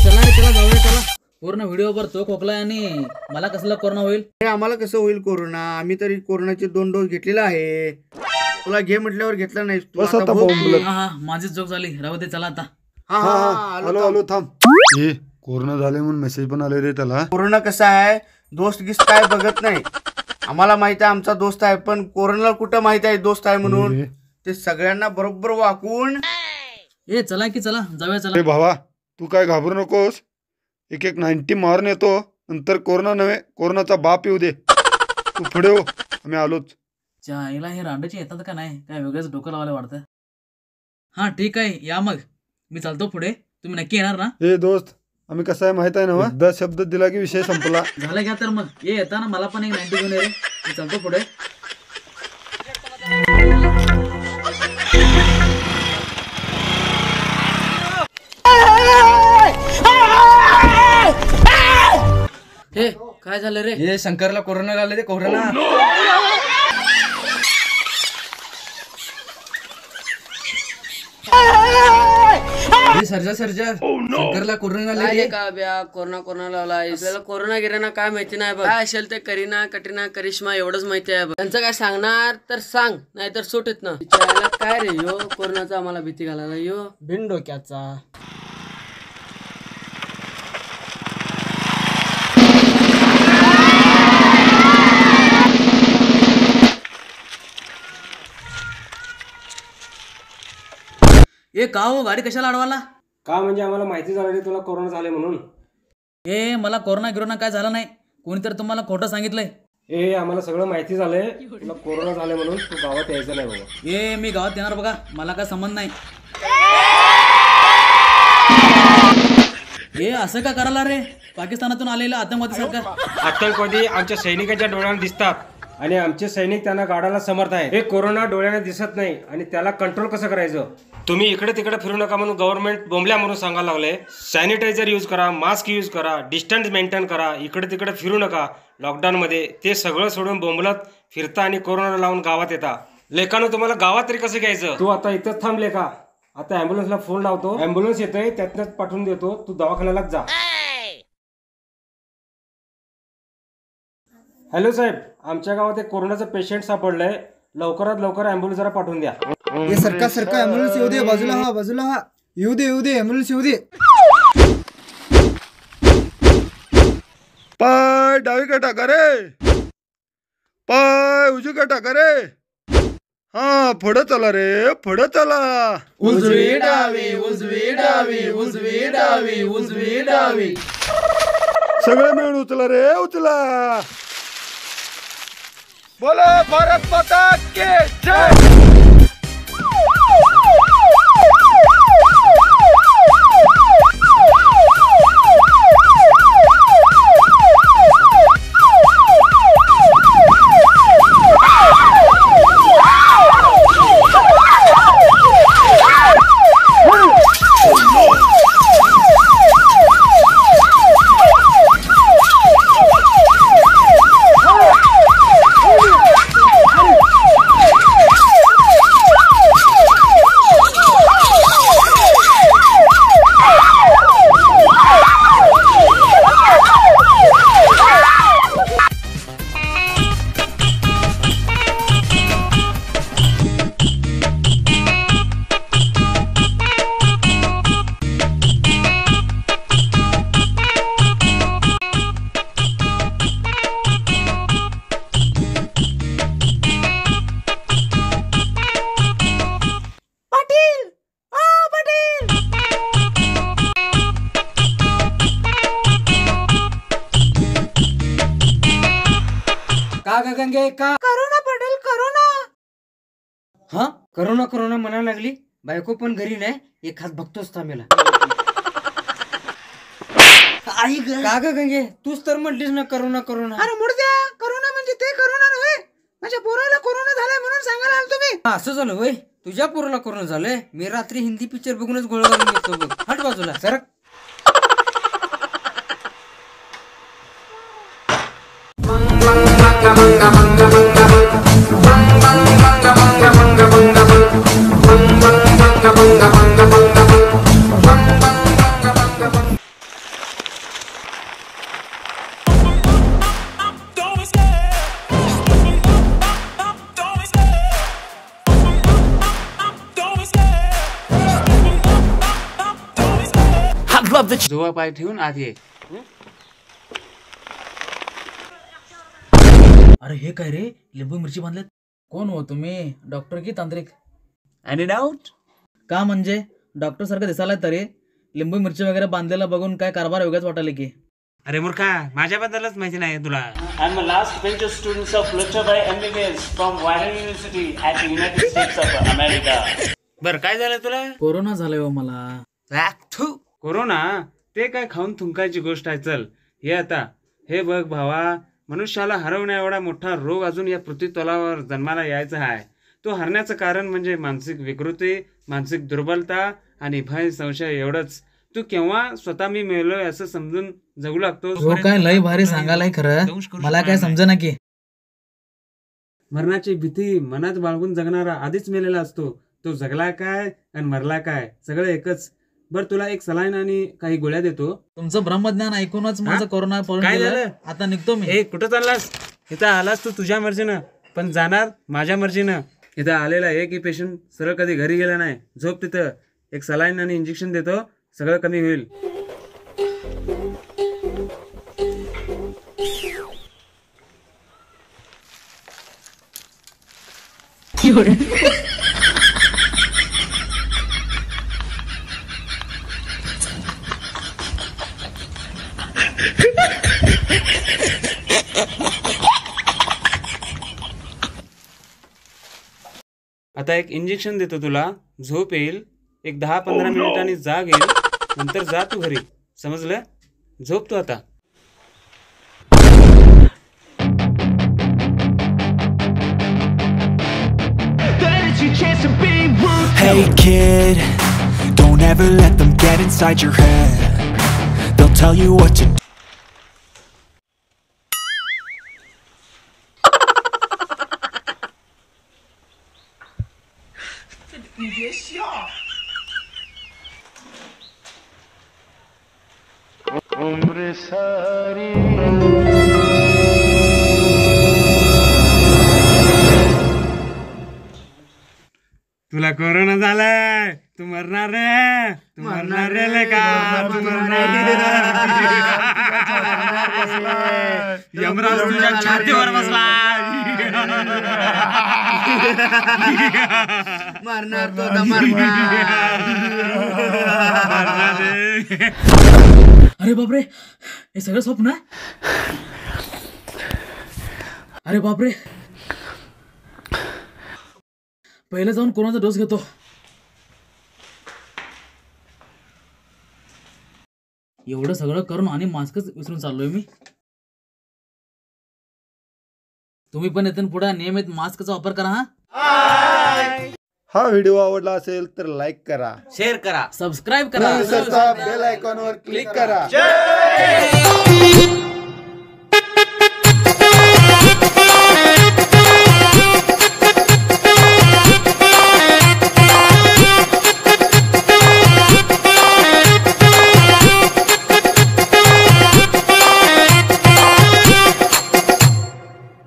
चला रे चला जाऊया चला. पूर्ण व्हिडिओवर तो खोकलाय आणि मला कसला कोरोना होईल? आम्हाला कसं होईल कोरोना? आम्ही तरी कोरोनाचे 2 डोस घेतलेला आहे. तुला घे म्हटल्यावर घेतला नाहीस तू. माझीच जोक झाली. राहू दे चला आता. आलो थांब. कोरोना झाले म्हणून मेसेज पण आले रे त्याला. कोरोना कसा आहे, दोस्त गिस्त काय बघत नाही. आम्हाला माहित आहे आमचा दोस्त आहे, पण कोरोनाला कुठं माहित आहे दोस्त आहे म्हणून. ते सगळ्यांना बरोबर वाकून चला की चला जाऊया चला. भावा तू काय घाबरू नकोस. एक 90 मारून येतो. नंतर कोरोना नव्हे, कोरोनाचा बाप येऊ दे. तू पुढे हो, आम्ही आलोच. चायला हे रांडाचे येतात का नाही, काय वेगळंच डोकं लावायला वाटतं. हा ठीक आहे या मग, मी चालतो पुढे. तुम्ही नक्की येणार ना? हे दोस्त आम्ही कसं आहे माहित आहे ना, एकदा शब्द दिला की विषय संपला. झालं घ्या तर मग. येताना मला पण एक 90 घेऊन ये रे. मी चालतो पुढे. हे काय झालं रे? हे शंकरला कोरोना झाले रे. कोरोना सर्जा शंकरला कोरोना झाले. का ब्या कोरोना लावला. आपल्याला कोरोना गिराना काय माहिती नाही बघ. काय असेल ते करीना कटरीना करिश्मा एवढंच माहिती आहे बघ. त्यांचं काय सांगणार तर सांग, नाहीतर सुट येत ना. काय रे यो कोरोनाचा आम्हाला भीती घालायला यो बिन डोक्याचा. का हो गाडी कशाला अडवाला? का म्हणजे आम्हाला माहिती झालं रे तुला कोरोना झाले म्हणून. मला कोरोना काय झाला नाही. कोणीतरी तुम्हाला खोटं सांगितलंय. आम्हाला सगळं माहिती झालंय तुला कोरोना झाले म्हणून. तू गावात यायचं नाही बाबा. मी गावात येणार बघा, मला काय संबंध नाही. असं का करायला रे? पाकिस्तानातून आलेलं आतंकवादी सरकार. आतंकवादी आमच्या सैनिकांच्या डोळ्याने दिसतात आणि आमचे सैनिक त्यांना गाडायला समर्थ आहे. हे कोरोना डोळ्याने दिसत नाही आणि त्याला कंट्रोल कसं करायचं? तुम्ही इकडे तिकडे फिरू नका म्हणून गव्हर्नमेंट बोंबल्या म्हणून सांगायला लागले. सॅनिटायझर यूज करा, मास्क यूज करा, डिस्टन्स मेंटेन करा, इकडे तिकडे फिरू नका. लॉकडाऊन मध्ये ते सगळं सोडून बोंबलत फिरता आणि कोरोना लावून गावात येता. लेखानं तुम्हाला गावात तरी कसं घ्यायचं? तू आता इथंच थांब लेखा. आता अँब्युलन्सला फोन लावतो. अँब्युलन्स येतोय त्यातनंच पाठवून देतो. तू दवाखान्यालाच जा. हॅलो साहेब, आमच्या गावात एक कोरोनाचं पेशंट सापडलंय. लवकरात लवकर अँब्युलन्स जरा पाठवून द्या. सरका अँब्युलन्स येऊ दे. बाजूला हा येऊ दे अँब्युलन्स येऊ दे. पाय डावीकडे टाका रे. पाय उजवीकडे टाका रे. हा पुढे चला रे, पुढे चला. उजवी डावी उजवी डावी उजवी डावी उजवी डावी. सगळे मिळून उचला रे, उचला. बोलो भारत माता की जय. गंगे का करोना पडेल करोना. हा करोना म्हणायला लागली. बायको पण घरी नाही. एक हात बघतोच थांबेला. आई का ग गंगे, तूच तर म्हटलीस ना करोना. अरे मुर्द्या, करोना म्हणजे ते करोना नव्हे. माझ्या पोराला कोरोना झालाय म्हणून सांगायला आलो तुम्ही. असं झालं होय? तुझ्या पोराला कोरोना झालंय? मी रात्री हिंदी पिक्चर बघूनच गोळ घालून येतो बघ. हट बाजूला सर. जोवा पाय ठेवून आत ये. अरे हे काय रे, लिंबू मिरची बांधल्यात. कोण हो तुम्ही, डॉक्टर की तांत्रिक? Any doubt? का म्हणजे डॉक्टर सारखं दिसायला तरी लिंबू मिरची वगैरे बांधलेला बघून काय कारभार वेगळाच वाटायला की. अरे मूर्खा, माझ्याबद्दलच माहिती नाही तुला. I'm a last bench of students of lecture by MBBS from Warren University at the United States of America. बर काय झालं तुला? कोरोना झालाय हो मला. कोरोना ते काय खाऊन थुंकायची गोष्ट आहे. चल हे आता हे बघ भावा, मनुष्याला हरवण्या एवढा मोठा रोग अजून या पृथ्वीतलावर जन्माला यायचा आहे. तो हरण्याचं कारण म्हणजे मानसिक विकृती, मानसिक दुर्बलता आणि भय, संशय एवढंच. तू केव्हा स्वतः मी मेलोय असं समजून जगू लागतो. हो काय लय भारी सांगायलाय खरं, मला काय समजेना की. मरणाची भीती मनात बाळगून जगणारा आधीच मेलेला असतो. तो जगला काय आणि मरला काय सगळं एकच. बर तुला एक सलाईन आणि काही गोळ्या देतो. तुमचं ब्रह्मज्ञान ऐकूनच माझं कोरोना पळून काय गेलं. झालं? आता निघतो मी. ए कुठं चाललास? इथं आलास तू तुझ्या मर्जीनं, पण जाणार माझ्या मर्जीनं. इथं आलेला एकही पेशंट सरळ कधी घरी गेला नाही. झोप तिथं, एक सलाईन आणि इंजेक्शन देतो, सगळं कमी होईल. आता एक इंजेक्शन देतो तुला, झोप येईल. एक 10-15 मिनिटांनी जाग येईल, नंतर जा तू घरी. समजलं? झोप तू आता. Hey kid, don't ever let them get inside your head. They'll tell you what to do. तुला कोरोना झालाय, तू मरणार रे, तू मरणार रे लेका, तू मरणार रे. यमराज तुझ्या छातीवर बसला. मारणार तो आता मारणार. अरे बापरे, हे सगळं स्वप्न आहे. अरे बापरे, पहिलं जाऊन कोरोनाचा डोस घेतो. एवढं सगळं करून आणि मास्कच विसरून चाललोय मी. तुम्ही पण इथून पुढे नियमित मास्कचा वापर करा. हा व्हिडिओ आवडला असेल तर लाईक करा, शेअर करा, सबस्क्राईब करा, बेल आयकॉनवर क्लिक करा.